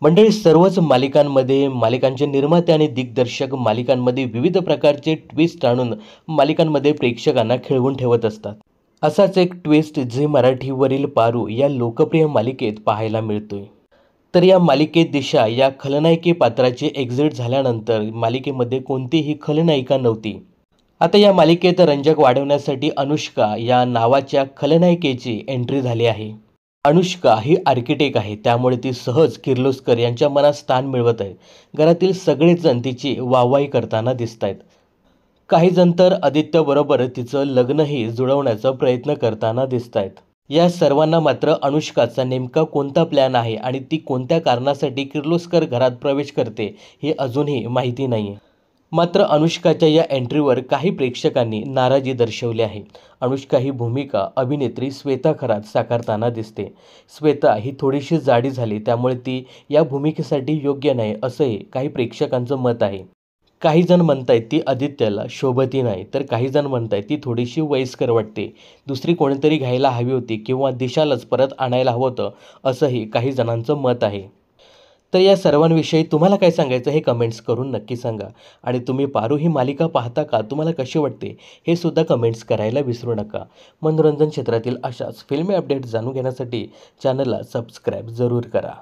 मंडळी सर्वच मालिकांचे निर्माते आणि दिग्दर्शक मालिकांमध्ये विविध प्रकारचे ट्विस्ट आणून मालिकांमध्ये प्रेक्षकांना खिळवून ठेवत असतात. असाच एक ट्विस्ट झी मराठीवरील पारू या लोकप्रिय मालिकेत पाहायला मिळतोय. तर या मालिकेत दिशा या खलनायकी पात्राची एक्झिट झाल्यानंतर मालिकेमध्ये कोणतीही खलनायिका नव्हती. आता या मालिकेत रंजक वाढवण्यासाठी अनुष्का या नावाच्या खलनायिकेची एंट्री झाली आहे. अनुष्का ही आर्किटेक्ट आहे, त्यामुळे ती सहज किर्लोस्कर यांच्या मनात स्थान मिळवत आहे. घरातील सगळेच जण तिची वाहवाही करताना दिसत आहेत. काही जण तर आदित्यबरोबर तिचं लग्नही जुळवण्याचा प्रयत्न करताना दिसत आहेत. या सर्वांना मात्र अनुष्काचा नेमका कोणता प्लॅन आहे आणि ती कोणत्या कारणासाठी किर्लोस्कर घरात प्रवेश करते हे अजूनही माहिती नाही. मात्र अनुष्काच्या या एंट्रीवर काही प्रेक्षकांनी नाराजी दर्शवली आहे. अनुष्का ही भूमिका अभिनेत्री श्वेता खरात साकारताना दिसते. श्वेता ही थोडीशी जाडी झाली, त्यामुळे ती या भूमिकेसाठी योग्य नाही असंही काही प्रेक्षकांचं मत आहे. काही जण म्हणतायत ती आदित्यला शोभती नाही, तर काही जण म्हणतायत ती थोडीशी वयस्कर वाटते, दुसरी कोणीतरी घ्यायला हवी होती किंवा दिशालाच परत आणायला हवं होतं असंही काही जणांचं मत आहे. तर या सर्वांविषयी तुम्हाला काय सांगायचं हे कमेंट्स करून नक्की सांगा. आणि तुम्ही पारू ही मालिका पाहता का? तुम्हाला कशी वाटते हे सुद्धा कमेंट्स करायला विसरू नका. मनोरंजन क्षेत्रातील अशाच फिल्मी अपडेट्स जाणून घेण्यासाठी चॅनलला सबस्क्राईब जरूर करा.